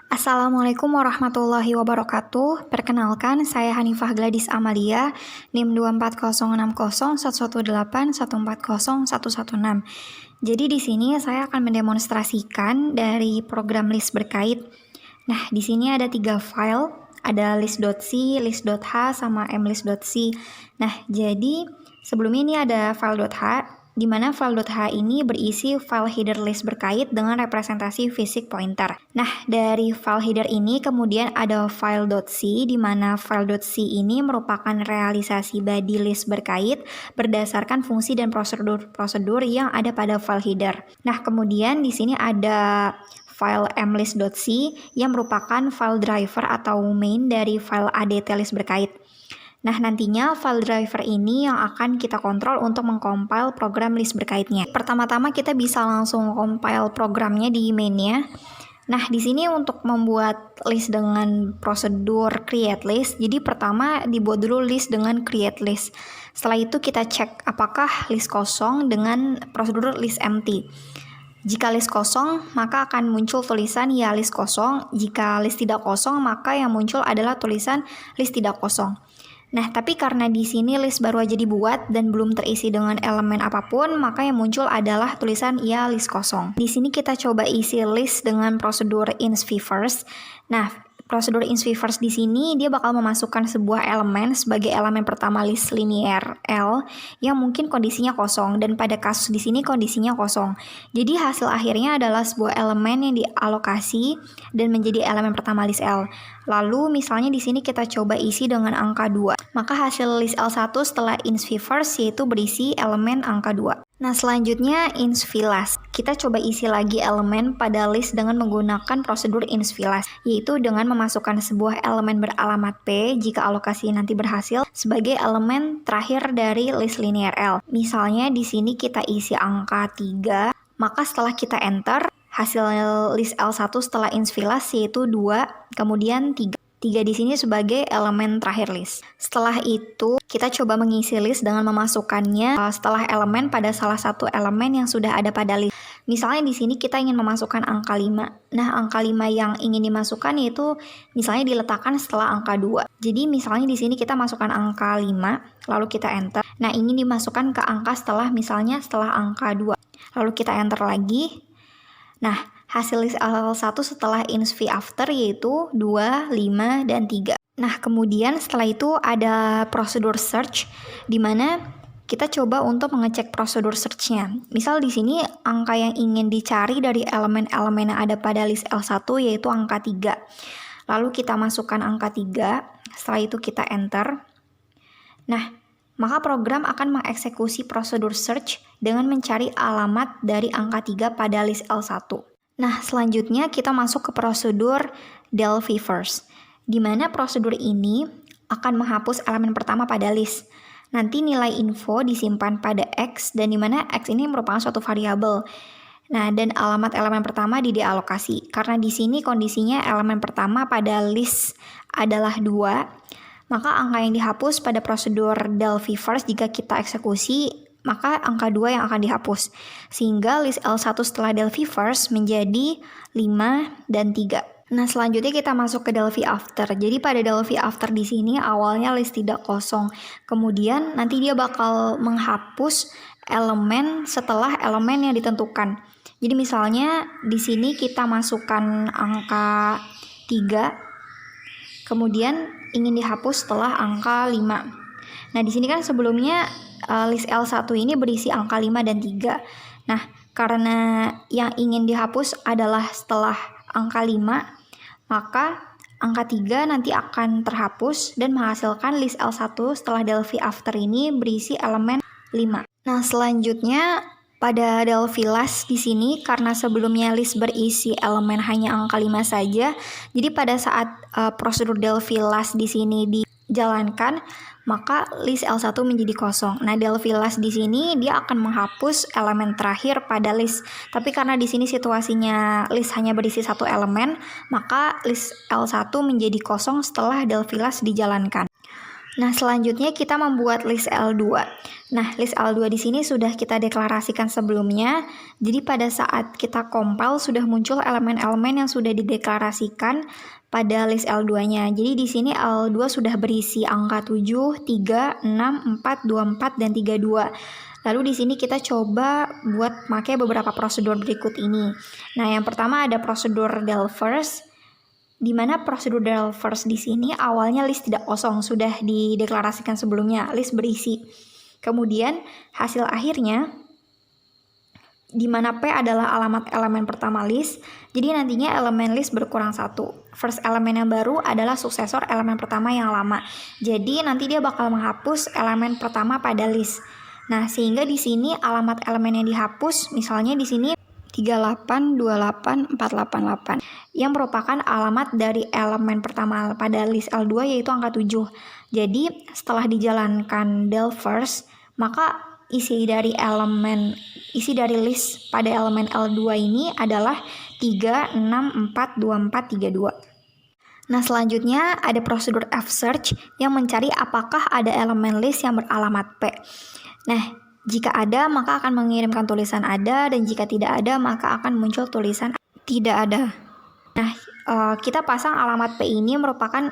Assalamualaikum warahmatullahi wabarakatuh. Perkenalkan, saya Hanifah Gladys Amalia, NIM 24060118181401116. Jadi di sini saya akan mendemonstrasikan dari program list berkait. Nah, di sini ada 3 file, ada list.c, list.h, sama mlist.c. Nah, jadi sebelumnya ini ada file.h, di mana file.h ini berisi file header list berkait dengan representasi fisik pointer. Nah, dari file header ini kemudian ada file.c, di mana file.c ini merupakan realisasi body list berkait berdasarkan fungsi dan prosedur yang ada pada file header. Nah, kemudian di sini ada file mlist.c yang merupakan file driver atau main dari file adt list berkait. Nah, nantinya file driver ini yang akan kita kontrol untuk mengcompile program list berkaitnya. Pertama-tama kita bisa langsung compile programnya di mainnya. Nah, di sini untuk membuat list dengan prosedur create list, jadi pertama dibuat dulu list dengan create list. Setelah itu kita cek apakah list kosong dengan prosedur list empty. Jika list kosong, maka akan muncul tulisan ya list kosong. Jika list tidak kosong, maka yang muncul adalah tulisan list tidak kosong. Nah, tapi karena di sini list baru aja dibuat dan belum terisi dengan elemen apapun, maka yang muncul adalah tulisan ya list kosong. Di sini kita coba isi list dengan prosedur insv first. Nah, prosedur insv first di sini dia bakal memasukkan sebuah elemen sebagai elemen pertama list linear L yang mungkin kondisinya kosong, dan pada kasus di sini kondisinya kosong. Jadi hasil akhirnya adalah sebuah elemen yang dialokasi dan menjadi elemen pertama list L. Lalu misalnya di sini kita coba isi dengan angka 2. Maka hasil list L1 setelah insv first yaitu berisi elemen angka 2. Nah, selanjutnya insv last. Kita coba isi lagi elemen pada list dengan menggunakan prosedur insv last, yaitu dengan memasukkan sebuah elemen beralamat P jika alokasi nanti berhasil sebagai elemen terakhir dari list linear L. Misalnya di sini kita isi angka 3, maka setelah kita enter, hasil list L1 setelah insv last yaitu 2, kemudian 3. 3 di sini sebagai elemen terakhir list. Setelah itu, kita coba mengisi list dengan memasukkannya setelah elemen pada salah satu elemen yang sudah ada pada list. Misalnya di sini kita ingin memasukkan angka 5. Nah, angka 5 yang ingin dimasukkan yaitu misalnya diletakkan setelah angka 2. Jadi misalnya di sini kita masukkan angka 5, lalu kita enter. Nah, ingin dimasukkan ke angka setelah angka 2. Lalu kita enter lagi. Nah, hasil list L1 setelah insv after yaitu 2, 5, dan 3. Nah, kemudian setelah itu ada prosedur search, di mana kita coba untuk mengecek prosedur search-nya. Misal di sini angka yang ingin dicari dari elemen-elemen yang ada pada list L1 yaitu angka 3. Lalu kita masukkan angka 3, setelah itu kita enter. Nah, maka program akan mengeksekusi prosedur search dengan mencari alamat dari angka 3 pada list L1. Nah, selanjutnya kita masuk ke prosedur delphi first, di mana prosedur ini akan menghapus elemen pertama pada list. Nanti nilai info disimpan pada X, dan di mana X ini merupakan suatu variabel. Nah, dan alamat elemen pertama didealokasi. Karena di sini kondisinya elemen pertama pada list adalah 2, maka angka yang dihapus pada prosedur delphi first jika kita eksekusi, maka angka 2 yang akan dihapus. Sehingga list L1 setelah delphi first menjadi 5 dan 3. Nah, selanjutnya kita masuk ke delphi after. Jadi pada delphi after di sini awalnya list tidak kosong. Kemudian nanti dia bakal menghapus elemen setelah elemen yang ditentukan. Jadi misalnya di sini kita masukkan angka 3, kemudian ingin dihapus setelah angka 5. Nah, di sini kan sebelumnya list L1 ini berisi angka 5 dan 3. Nah, karena yang ingin dihapus adalah setelah angka 5, maka angka 3 nanti akan terhapus dan menghasilkan list L1 setelah delphi after ini berisi elemen 5. Nah, selanjutnya pada delphi last di sini karena sebelumnya list berisi elemen hanya angka 5 saja, jadi pada saat prosedur delphi last di sini dijalankan, maka list L1 menjadi kosong. Nah, delphi last di sini dia akan menghapus elemen terakhir pada list. Tapi karena di sini situasinya list hanya berisi satu elemen, maka list L1 menjadi kosong setelah delphi last dijalankan. Nah, selanjutnya kita membuat list L2. Nah, list L2 di sini sudah kita deklarasikan sebelumnya. Jadi pada saat kita compile sudah muncul elemen-elemen yang sudah dideklarasikan pada list L2-nya. Jadi di sini L2 sudah berisi angka 7, 3, 6, 4, 24 dan 32. Lalu di sini kita coba buat pakai beberapa prosedur berikut ini. Nah, yang pertama ada prosedur del first, di mana prosedur del first di sini awalnya list tidak kosong, sudah dideklarasikan sebelumnya, list berisi. Kemudian hasil akhirnya di mana P adalah alamat elemen pertama list, jadi nantinya elemen list berkurang satu. First elemen yang baru adalah suksesor elemen pertama yang lama. Jadi nanti dia bakal menghapus elemen pertama pada list. Nah, sehingga di sini alamat elemen yang dihapus, misalnya di sini 3828488 yang merupakan alamat dari elemen pertama pada list L2 yaitu angka 7. Jadi setelah dijalankan del first, maka isi dari list pada elemen L2 ini adalah 3642432. Nah, selanjutnya ada prosedur F search yang mencari apakah ada elemen list yang beralamat P. Nah, jika ada, maka akan mengirimkan tulisan ada, dan jika tidak ada, maka akan muncul tulisan tidak ada. Nah, kita pasang alamat P ini merupakan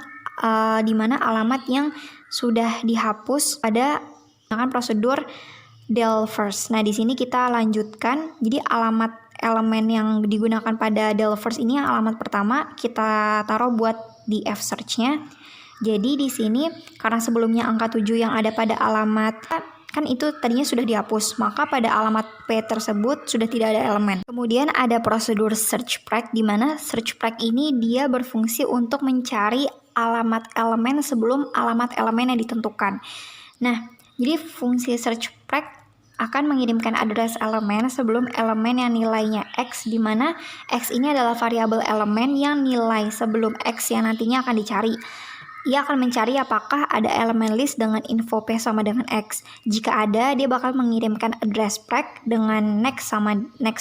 di mana alamat yang sudah dihapus pada prosedur del first. Nah, di sini kita lanjutkan. Jadi alamat elemen yang digunakan pada del first ini yang alamat pertama kita taruh buat di F search-nya. Jadi di sini karena sebelumnya angka 7 yang ada pada alamat kan itu tadinya sudah dihapus, maka pada alamat P tersebut sudah tidak ada elemen. Kemudian ada prosedur search preg, di mana search preg ini dia berfungsi untuk mencari alamat elemen sebelum alamat elemen yang ditentukan. Nah, jadi fungsi search preg akan mengirimkan address elemen sebelum elemen yang nilainya X, di mana X ini adalah variabel elemen yang nilai sebelum X yang nantinya akan dicari. Ia akan mencari apakah ada elemen list dengan info P sama dengan X. Jika ada, dia bakal mengirimkan address preg dengan next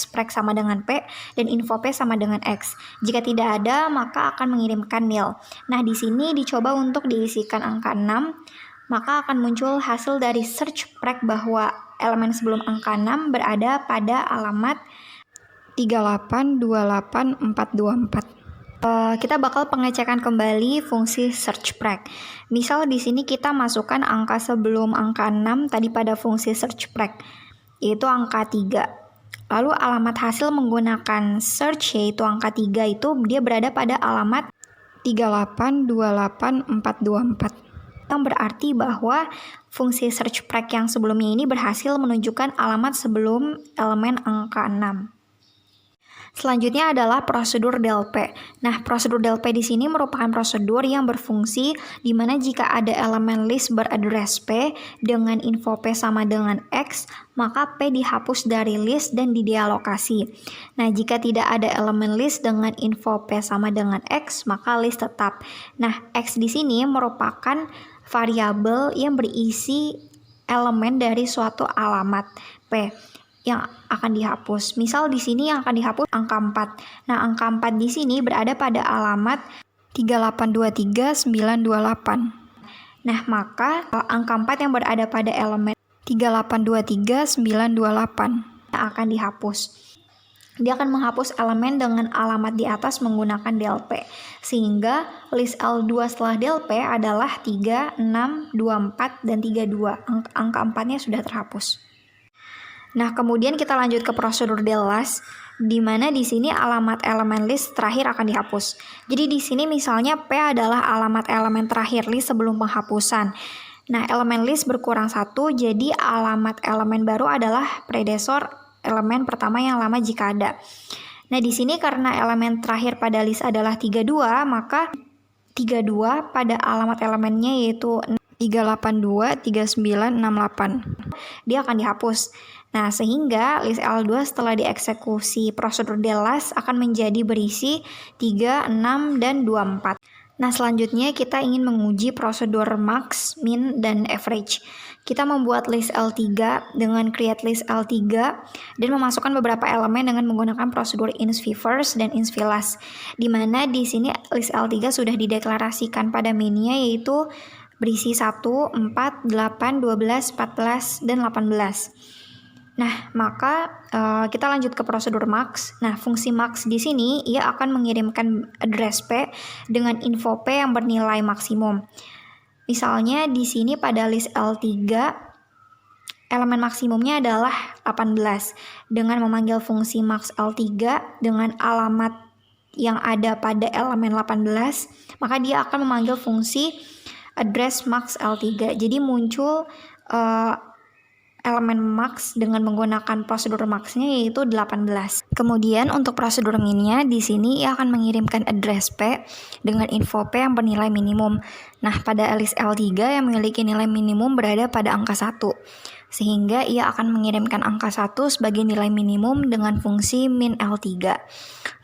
preg sama dengan P dan info P sama dengan X. Jika tidak ada, maka akan mengirimkan nil. Nah, di sini dicoba untuk diisikan angka 6, maka akan muncul hasil dari search preg bahwa elemen sebelum angka 6 berada pada alamat 3828424. Kita bakal pengecekan kembali fungsi search preg. Misal di sini kita masukkan angka sebelum angka 6 tadi pada fungsi search preg, yaitu angka 3. Lalu alamat hasil menggunakan search yaitu angka 3 itu dia berada pada alamat 3828424. Yang berarti bahwa fungsi search preg yang sebelumnya ini berhasil menunjukkan alamat sebelum elemen angka 6. Selanjutnya adalah prosedur del P. Nah, prosedur del P di sini merupakan prosedur yang berfungsi di mana jika ada elemen list beraddress P dengan info P sama dengan X, maka P dihapus dari list dan didealokasi. Nah, jika tidak ada elemen list dengan info P sama dengan X, maka list tetap. Nah, X di sini merupakan variabel yang berisi elemen dari suatu alamat P yang akan dihapus. Misal di sini yang akan dihapus angka 4. Nah, angka 4 di sini berada pada alamat 3823928. Nah, maka angka 4 yang berada pada elemen 3823928 yang akan dihapus. Dia akan menghapus elemen dengan alamat di atas menggunakan del P. Sehingga list L2 setelah del P adalah 3, 6, 24, dan 32. Angka 4-nya sudah terhapus. Nah, kemudian kita lanjut ke prosedur del last, di mana di sini alamat elemen list terakhir akan dihapus. Jadi di sini misalnya P adalah alamat elemen terakhir list sebelum penghapusan. Nah, elemen list berkurang 1, jadi alamat elemen baru adalah predesor elemen pertama yang lama jika ada. Nah, di sini karena elemen terakhir pada list adalah 32, maka 32 pada alamat elemennya yaitu 3823968. Dia akan dihapus. Nah, sehingga list L2 setelah dieksekusi prosedur del last akan menjadi berisi 3, 6, dan 24. Nah, selanjutnya kita ingin menguji prosedur max, min, dan average. Kita membuat list L3 dengan create list L3 dan memasukkan beberapa elemen dengan menggunakan prosedur insv first dan insv last. Di mana di sini list L3 sudah dideklarasikan pada minnya yaitu berisi 1, 4, 8, 12, 14, dan 18. Nah, maka kita lanjut ke prosedur max. Nah, fungsi max di sini ia akan mengirimkan address P dengan info P yang bernilai maksimum. Misalnya di sini pada list L3 elemen maksimumnya adalah 18. Dengan memanggil fungsi max L3 dengan alamat yang ada pada elemen 18, maka dia akan memanggil fungsi address max L3. Jadi muncul elemen max dengan menggunakan prosedur maxnya yaitu 18. Kemudian untuk prosedur minnya di sini ia akan mengirimkan address P dengan info P yang bernilai minimum. Nah, pada list L3 yang memiliki nilai minimum berada pada angka 1. Sehingga ia akan mengirimkan angka 1 sebagai nilai minimum dengan fungsi min L3.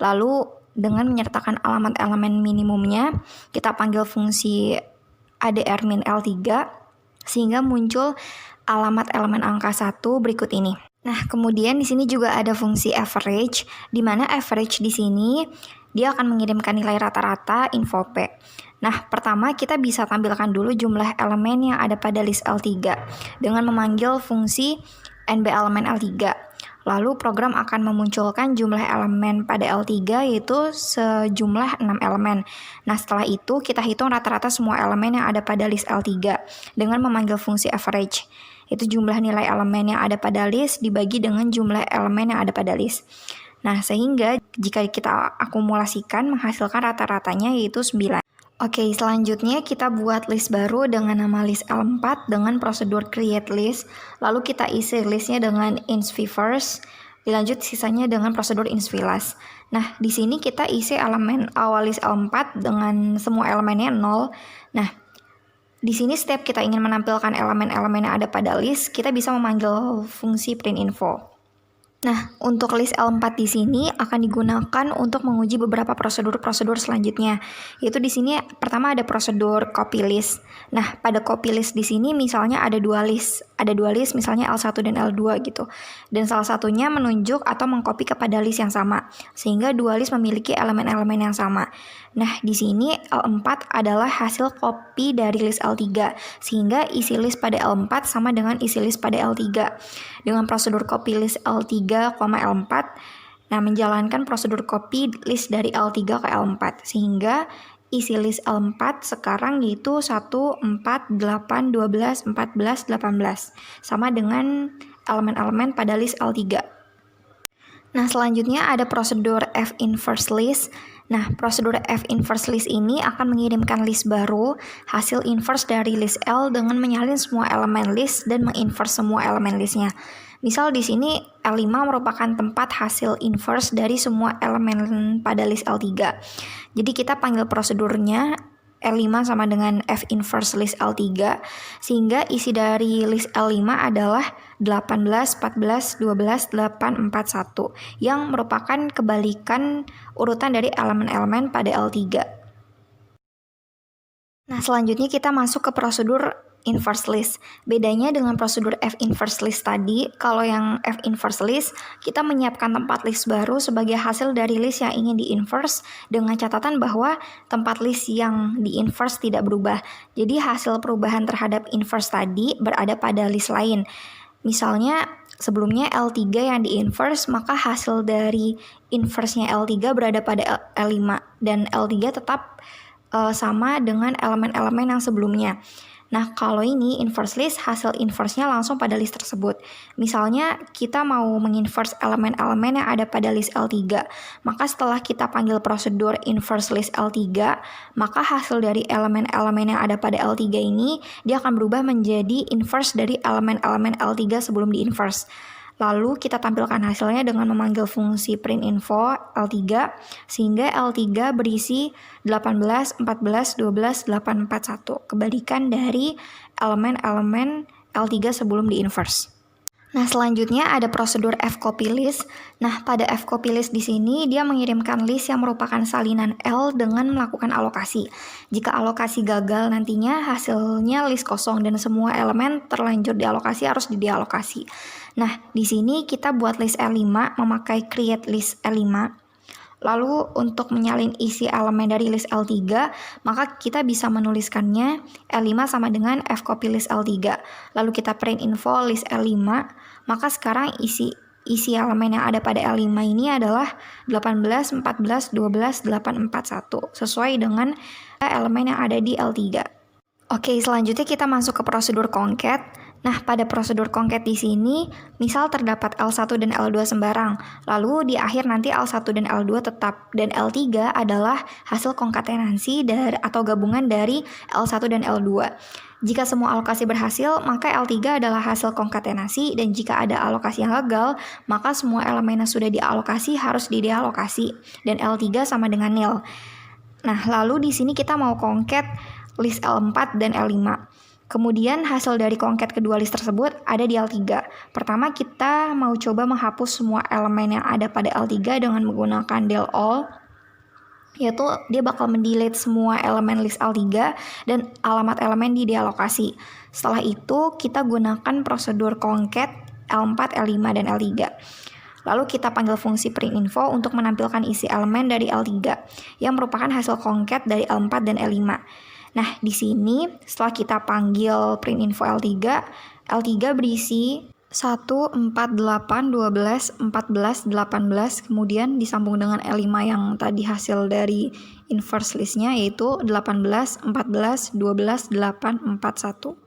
Lalu dengan menyertakan alamat elemen minimumnya, kita panggil fungsi ADR min L3 sehingga muncul alamat elemen angka 1 berikut ini. Nah, kemudian di sini juga ada fungsi average, di mana average di sini dia akan mengirimkan nilai rata-rata info P. Nah, pertama kita bisa tampilkan dulu jumlah elemen yang ada pada list L3 dengan memanggil fungsi NB elemen L3. Lalu program akan memunculkan jumlah elemen pada L3 yaitu sejumlah 6 elemen. Nah, setelah itu kita hitung rata-rata semua elemen yang ada pada list L3 dengan memanggil fungsi average. Itu jumlah nilai elemen yang ada pada list dibagi dengan jumlah elemen yang ada pada list. Nah, sehingga jika kita akumulasikan menghasilkan rata-ratanya yaitu 9. Oke, selanjutnya kita buat list baru dengan nama list L4 dengan prosedur create list. Lalu kita isi listnya dengan insv first, dilanjut sisanya dengan prosedur insv last. Nah, di sini kita isi elemen awal list L4 dengan semua elemennya 0. Nah, di sini setiap kita ingin menampilkan elemen-elemen yang ada pada list, kita bisa memanggil fungsi print info. Nah, untuk list L4 di sini akan digunakan untuk menguji beberapa prosedur-prosedur selanjutnya. Yaitu di sini pertama ada prosedur copy list. Nah, pada copy list di sini misalnya ada dua list. Ada dua list misalnya L1 dan L2 gitu. Dan salah satunya menunjuk atau mengcopy kepada list yang sama. Sehingga dua list memiliki elemen-elemen yang sama. Nah, di sini L4 adalah hasil copy dari list L3. Sehingga isi list pada L4 sama dengan isi list pada L3. Dengan prosedur copy list L3, L4, nah menjalankan prosedur copy list dari L3 ke L4 sehingga isi list L4 sekarang yaitu 1, 4, 8, 12, 14, 18 sama dengan elemen-elemen pada list L3. Nah, selanjutnya ada prosedur F inverse list. Nah, prosedur F inverse list ini akan mengirimkan list baru, hasil inverse dari list L dengan menyalin semua elemen list dan menginverse semua elemen listnya. Misal di sini L5 merupakan tempat hasil inverse dari semua elemen pada list L3. Jadi kita panggil prosedurnya L5 sama dengan F inverse list L3, sehingga isi dari list L5 adalah 18, 14, 12, 8, 4, 1, yang merupakan kebalikan urutan dari elemen-elemen pada L3. Nah, selanjutnya kita masuk ke prosedur inverse list. Bedanya dengan prosedur F inverse list tadi, kalau yang F inverse list, kita menyiapkan tempat list baru sebagai hasil dari list yang ingin di-inverse dengan catatan bahwa tempat list yang di-inverse tidak berubah. Jadi hasil perubahan terhadap inverse tadi berada pada list lain. Misalnya sebelumnya L3 yang di-inverse, maka hasil dari inverse-nya L3 berada pada L5 dan L3 tetap sama dengan elemen-elemen yang sebelumnya. Nah, kalau ini inverse list, hasil inverse-nya langsung pada list tersebut. Misalnya, kita mau menginverse elemen-elemen yang ada pada list L3. Maka setelah kita panggil prosedur inverse list L3, maka hasil dari elemen-elemen yang ada pada L3 ini, dia akan berubah menjadi inverse dari elemen-elemen L3 sebelum di-inverse. Lalu kita tampilkan hasilnya dengan memanggil fungsi print info L3 sehingga L3 berisi 18, 14, 12, 8, 4, 1. Kebalikan dari elemen-elemen L3 sebelum di-inverse. Nah, selanjutnya ada prosedur F copy list. Nah, pada F copy list di sini dia mengirimkan list yang merupakan salinan L dengan melakukan alokasi. Jika alokasi gagal nantinya hasilnya list kosong dan semua elemen terlanjur dialokasi harus didealokasi. Nah, di sini kita buat list L5 memakai create list L5. Lalu untuk menyalin isi elemen dari list L3, maka kita bisa menuliskannya L5 sama dengan F copy list L3. Lalu kita print info list L5, maka sekarang isi elemen yang ada pada L5 ini adalah 18, 14, 12, 8, 4, 1 sesuai dengan elemen yang ada di L3. Oke, selanjutnya kita masuk ke prosedur concat. Nah, pada prosedur concat di sini, misal terdapat L1 dan L2 sembarang, lalu di akhir nanti L1 dan L2 tetap, dan L3 adalah hasil konkatenasi atau gabungan dari L1 dan L2. Jika semua alokasi berhasil, maka L3 adalah hasil konkatenasi, dan jika ada alokasi yang gagal, maka semua elemen yang sudah dialokasi harus didealokasi, dan L3 sama dengan nil. Nah, lalu di sini kita mau concat list L4 dan L5. Kemudian hasil dari concat kedua list tersebut ada di L3. Pertama kita mau coba menghapus semua elemen yang ada pada L3 dengan menggunakan del all, yaitu dia bakal mendelete semua elemen list L3 dan alamat elemen di dealokasi. Setelah itu kita gunakan prosedur concat L4, L5, dan L3. Lalu kita panggil fungsi print info untuk menampilkan isi elemen dari L3 yang merupakan hasil concat dari L4 dan L5. Nah, di sini setelah kita panggil print info L3 berisi 1, 4, 8, 12, 14, 18, kemudian disambung dengan L5 yang tadi hasil dari inverse listnya yaitu 18, 14, 12, 8, 4, 1.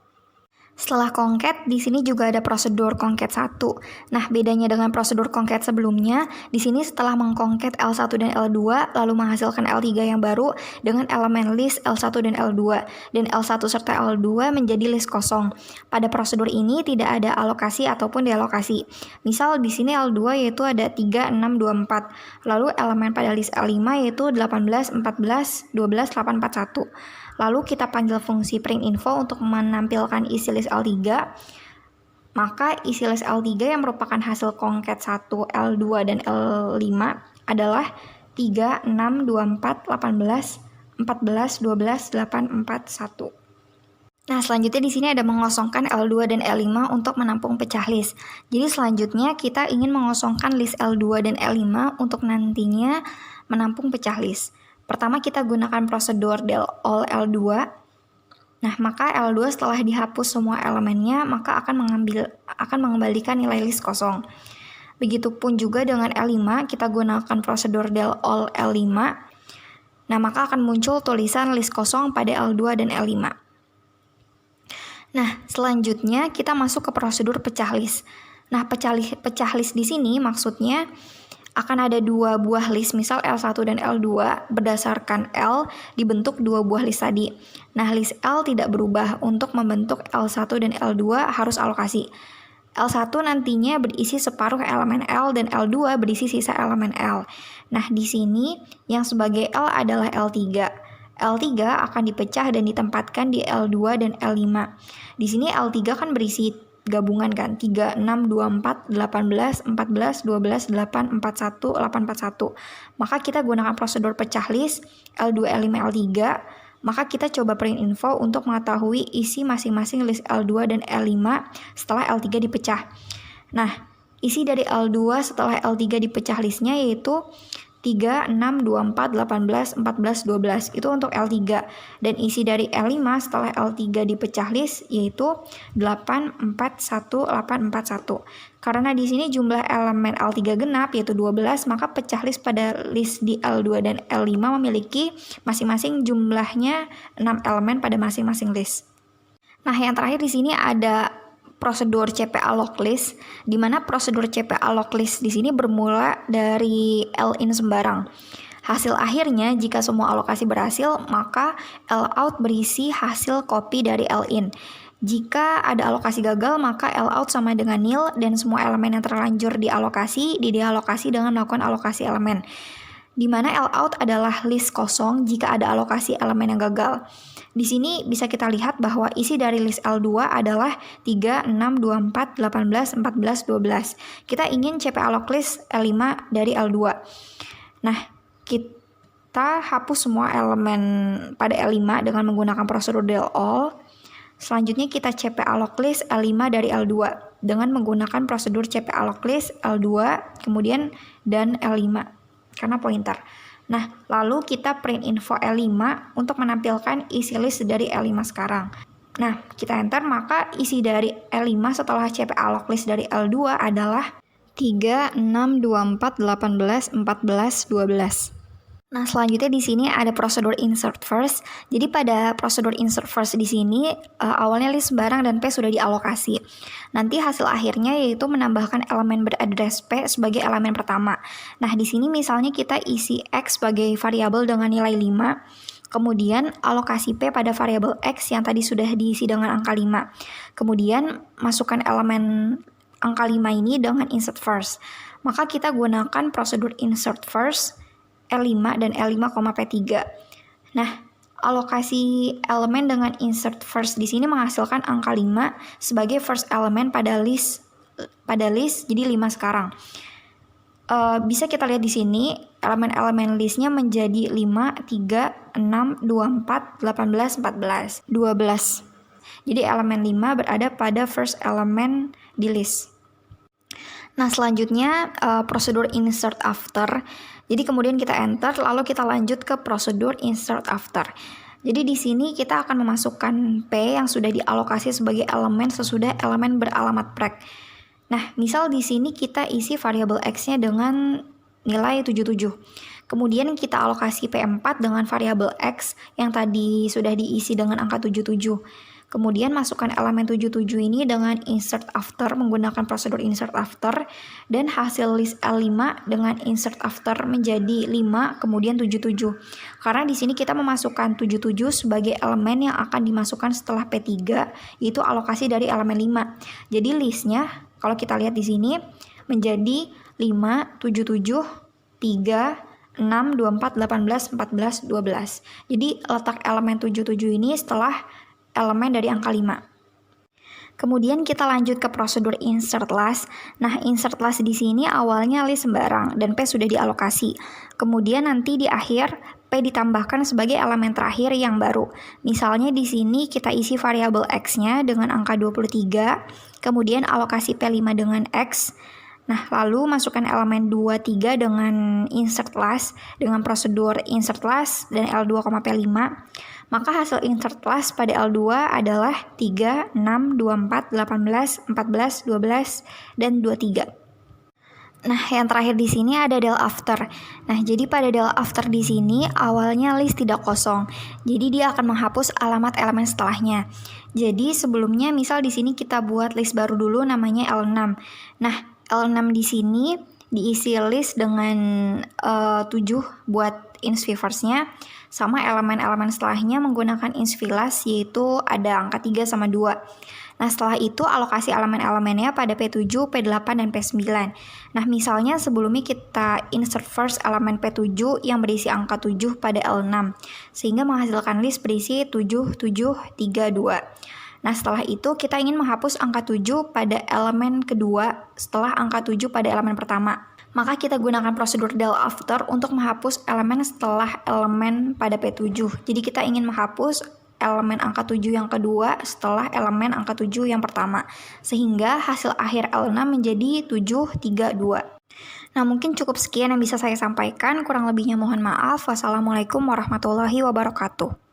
Setelah concat, di sini juga ada prosedur concat 1. Nah, bedanya dengan prosedur concat sebelumnya, di sini setelah mengconcat L1 dan L2, lalu menghasilkan L3 yang baru dengan elemen list L1 dan L2, dan L1 serta L2 menjadi list kosong. Pada prosedur ini tidak ada alokasi ataupun dealokasi. Misal di sini L2 yaitu ada 3, 6, 2, 4. Lalu elemen pada list L5 yaitu 18, 14, 12, 8, 4, 1. Lalu kita panggil fungsi print info untuk menampilkan isi list L3. Maka isi list L3 yang merupakan hasil concat 1, L2, dan L5 adalah 3, 6, 24, 18, 14, 12, 8, 4, 1. Nah, selanjutnya di sini ada mengosongkan L2 dan L5 untuk menampung pecah list. Jadi selanjutnya kita ingin mengosongkan list L2 dan L5 untuk nantinya menampung pecah list. Pertama kita gunakan prosedur del all L2. Nah, maka L2 setelah dihapus semua elemennya, maka akan mengembalikan nilai list kosong. Begitupun juga dengan L5, kita gunakan prosedur del all L5. Nah, maka akan muncul tulisan list kosong pada L2 dan L5. Nah, selanjutnya kita masuk ke prosedur pecah list. Nah, pecah list di sini maksudnya akan ada dua buah list, misal L1 dan L2, berdasarkan L dibentuk dua buah list tadi. Nah, list L tidak berubah, untuk membentuk L1 dan L2 harus alokasi. L1 nantinya berisi separuh elemen L dan L2 berisi sisa elemen L. Nah, di sini yang sebagai L adalah L3. L3 akan dipecah dan ditempatkan di L2 dan L5. Di sini L3 kan berisi gabungan kan, 3, 6, 24, 18, 14, 12, 8, 41, 8, 41. Maka kita gunakan prosedur pecah list L2, L5, L3. Maka kita coba print info untuk mengetahui isi masing-masing list L2 dan L5 setelah L3 dipecah. Nah, isi dari L2 setelah L3 dipecah listnya yaitu 3, 6, 24, 18, 14, 12. Itu untuk L3. Dan isi dari L5 setelah L3 dipecah list yaitu 8, 4, 1, 8, 4, 1. Karena di sini jumlah elemen L3 genap yaitu 12, maka pecah list pada list di L2 dan L5 memiliki masing-masing jumlahnya 6 elemen pada masing-masing list. Nah, yang terakhir di sini ada prosedur CP alloc list, di mana prosedur CP alloc list di sini bermula dari L-in sembarang. Hasil akhirnya jika semua alokasi berhasil, maka L-out berisi hasil copy dari L-in. Jika ada alokasi gagal, maka L-out sama dengan nil dan semua elemen yang terlanjur dialokasi dengan melakukan alokasi elemen. Di mana L-out adalah list kosong jika ada alokasi elemen yang gagal. Di sini bisa kita lihat bahwa isi dari list L2 adalah 3, 6, 24, 18, 14, 12. Kita ingin CP alloc list L5 dari L2. Nah, kita hapus semua elemen pada L5 dengan menggunakan prosedur del all. Selanjutnya kita CP alloc list L5 dari L2 dengan menggunakan prosedur CP alloc list L2 kemudian dan L5. karena pointer. Nah, lalu kita print info L5 untuk menampilkan isi list dari L5 sekarang. Nah, kita enter, maka isi dari L5 setelah CP alloc list dari L2 adalah 3, 6, 24, 18, 14, 12. Nah, selanjutnya di sini ada prosedur insert first. Jadi pada prosedur insert first di sini awalnya list barang dan P sudah dialokasi. Nanti hasil akhirnya yaitu menambahkan elemen beradres P sebagai elemen pertama. Nah, di sini misalnya kita isi X sebagai variabel dengan nilai 5. Kemudian alokasi P pada variabel X yang tadi sudah diisi dengan angka 5. Kemudian masukkan elemen angka 5 ini dengan insert first. Maka kita gunakan prosedur insert first L5 dan L5, P3. Nah, alokasi elemen dengan insert first di sini menghasilkan angka 5 sebagai first element pada list jadi 5 sekarang. Bisa kita lihat di sini elemen-elemen listnya menjadi 5, 3, 6, 24, 18, 14, 12. Jadi elemen 5 berada pada first element di list. Nah, selanjutnya prosedur insert after. Jadi kemudian kita enter, lalu kita lanjut ke prosedur insert after. Jadi di sini kita akan memasukkan P yang sudah dialokasi sebagai elemen sesudah elemen beralamat prek. Nah, misal di sini kita isi variabel X-nya dengan nilai 77. Kemudian kita alokasi P4 dengan variabel X yang tadi sudah diisi dengan angka 77. Kemudian masukkan elemen 77 ini dengan insert after menggunakan prosedur insert after, dan hasil list L5 dengan insert after menjadi 5 kemudian 77. Karena di sini kita memasukkan 77 sebagai elemen yang akan dimasukkan setelah P3, yaitu alokasi dari elemen 5. Jadi listnya kalau kita lihat di sini menjadi 5, 77, 3, 6, 24, 18, 14, 12. Jadi letak elemen 77 ini setelah elemen dari angka 5. Kemudian kita lanjut ke prosedur insert last. Nah, insert last di sini awalnya list sembarang dan P sudah dialokasi. Kemudian nanti di akhir P ditambahkan sebagai elemen terakhir yang baru. Misalnya di sini kita isi variabel X-nya dengan angka 23, kemudian alokasi P5 dengan X. Nah, lalu masukkan elemen 23 dengan insert last dengan prosedur insert last dan L2, P5. Maka hasil insert last pada L2 adalah 3, 6, 24, 18, 14, 12, dan 23. Nah, yang terakhir di sini ada del after. Nah, jadi pada del after di sini awalnya list tidak kosong. Jadi dia akan menghapus alamat elemen setelahnya. Jadi sebelumnya misal di sini kita buat list baru dulu namanya L6. Nah, L6 di sini diisi list dengan 7 buat insv-first-nya, sama elemen-elemen setelahnya menggunakan insv-last, yaitu ada angka 3 sama 2. Nah, setelah itu alokasi elemen-elemennya pada P7, P8, dan P9. Nah, misalnya sebelumnya kita insert first elemen P7 yang berisi angka 7 pada L6, sehingga menghasilkan list berisi 7, 7, 3, 2. Nah, setelah itu kita ingin menghapus angka 7 pada elemen kedua setelah angka 7 pada elemen pertama. Maka kita gunakan prosedur del after untuk menghapus elemen setelah elemen pada P7. Jadi kita ingin menghapus elemen angka 7 yang kedua setelah elemen angka 7 yang pertama. Sehingga hasil akhir L6 menjadi 7, 3, 2. Nah, mungkin cukup sekian yang bisa saya sampaikan. Kurang lebihnya mohon maaf. Wassalamualaikum warahmatullahi wabarakatuh.